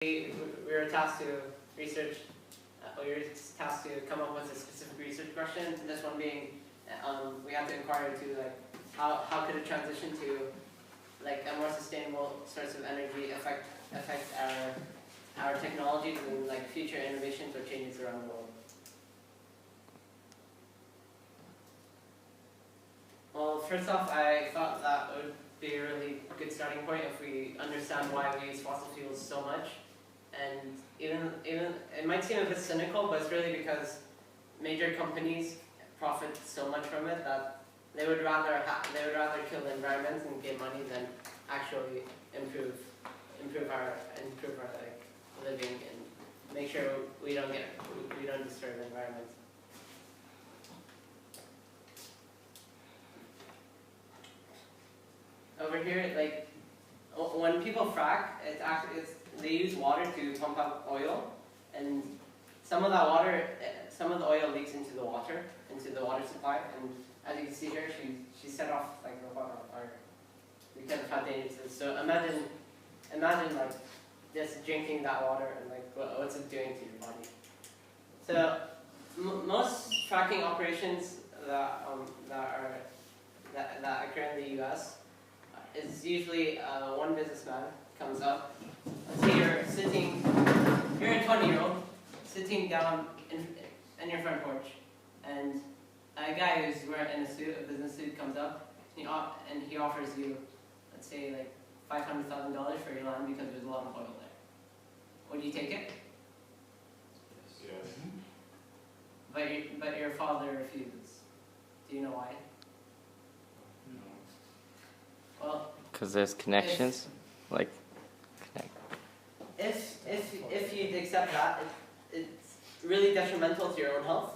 We were tasked to research, we were tasked to come up with a specific research question. This one being, we have to inquire into like how could a transition to like a more sustainable source of energy affect our technologies and like future innovations or changes around the world. Well, first off, I thought that would be a really good starting point if we understand why we use fossil fuels so much. And even it might seem a bit cynical, but it's really because major companies profit so much from it that they would rather kill the environment and get money than actually improve our like living and make sure we don't disturb the environment. Over here, like when people frack, they use water to pump out oil, and some of the oil leaks into the water supply, and as you can see here, she set off like a water on fire because of how dangerous it is. So imagine like just drinking that water and like what's it doing to your body. So most fracking operations that occur in the U.S. is usually one businessman comes up. Let's say you're a 20-year-old sitting down in your front porch, and a guy who's wearing a business suit, comes up and he offers you, let's say, like $500,000 for your land because there's a lot of oil there. Would you take it? Yes. But your father refuses. Do you know why? No. Well, because there's connections, If you'd accept that, it's really detrimental to your own health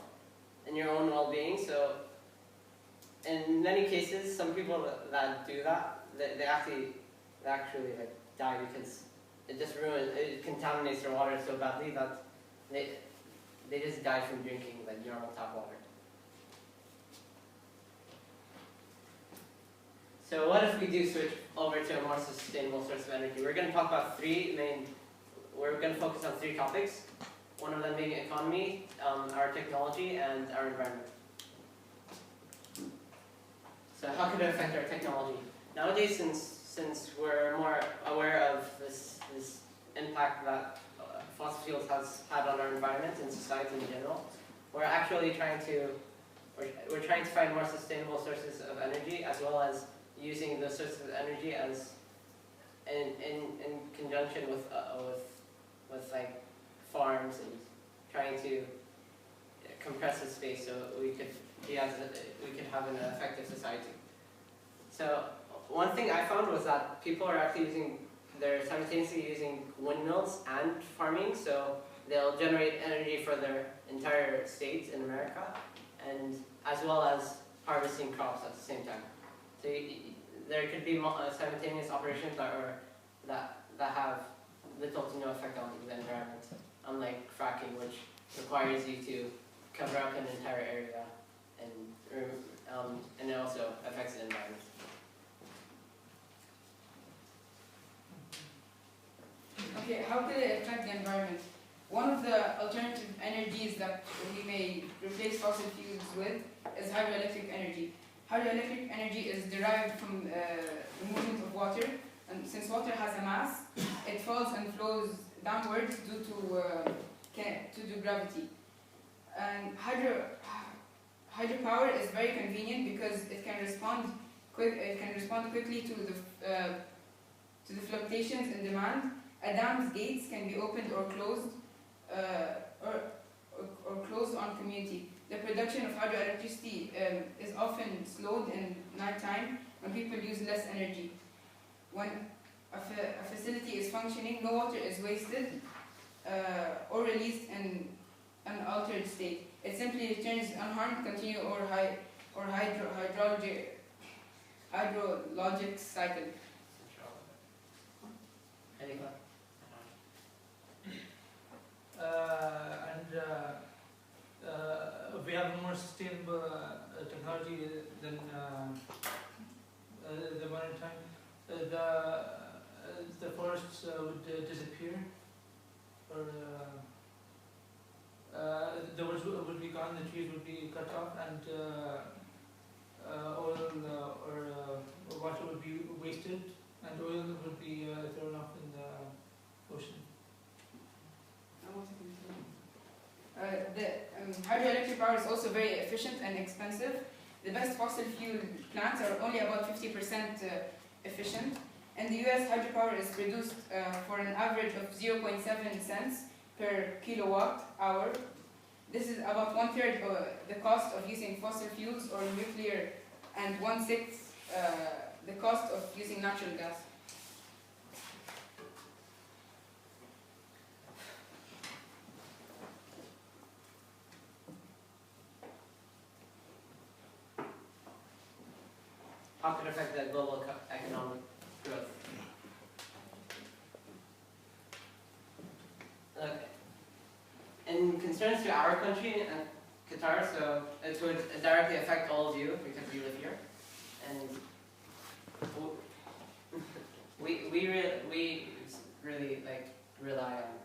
and your own well-being. So, in many cases, some people that do that, they actually like die because it contaminates their water so badly that they just die from drinking like normal tap water. So what if we do switch over to a more sustainable source of energy? We're going to talk about we're going to focus on three topics. One of them being economy, our technology, and our environment. So how could it affect our technology? Nowadays, since we're more aware of this impact that fossil fuels has had on our environment and society in general, we're actually trying to find more sustainable sources of energy, as well as using those sources of energy as in conjunction with like farms and trying to compress the space so we could have an effective society. So one thing I found was that people are actually they're simultaneously using windmills and farming, so they'll generate energy for their entire state in America, and as well as harvesting crops at the same time. So there could be simultaneous operations that have little to no effect on the environment, unlike fracking, which requires you to cover up an entire area, and it also affects the environment. Okay, how could it affect the environment? One of the alternative energies that we may replace fossil fuels with is hydroelectric energy. Hydroelectric energy is derived from the movement of water, and since water has a mass, it falls and flows downwards due to gravity. And hydropower is very convenient because it can respond quickly to the fluctuations in demand. A dam's gates can be opened or closed on community. The production of hydroelectricity is often slowed in nighttime when people use less energy. When a facility is functioning, no water is wasted or released in an altered state. It simply returns unharmed, continue or hydrologic cycle. If we have a more sustainable technology than the modern time, the forests would disappear, And oil would be thrown off in the ocean. Hydroelectric power is also very efficient and expensive. The best fossil fuel plants are only about 50% efficient. In the US, hydropower is produced for an average of 0.7 cents per kilowatt hour. This is about 1/3 the cost of using fossil fuels or nuclear, and 1/6 the cost of using natural gas. How could it affect the global economic growth? Okay. In concerns to our country and Qatar, so it would directly affect all of you because you live here, and we really like rely on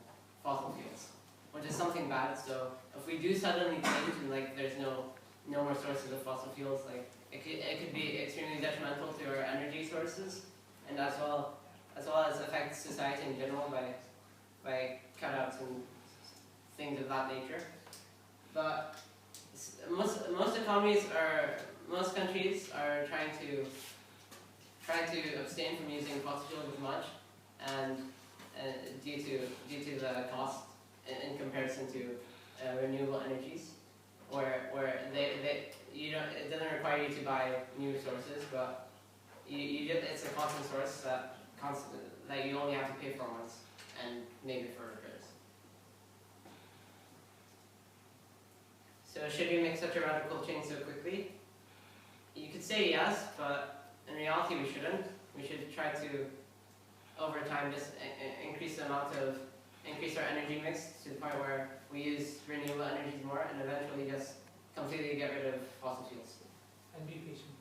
fossil fuels, which is something bad. So if we do suddenly change and like there's no more sources of fossil fuels, like it could be extremely detrimental to our energy sources, and as well as affect society in general by cutouts and things of that nature. But most countries are trying to abstain from using fossil fuels as much, and due to the cost in comparison to renewable energies, where it doesn't require you to buy new sources, but it's a constant source that you only have to pay for once and maybe for repairs. So should we make such a radical change so quickly? You could say yes, but in reality we shouldn't. We should try to, over time, just increase our energy mix to the point where we use renewable energies more, and eventually just completely get rid of fossil fuels. And be patient.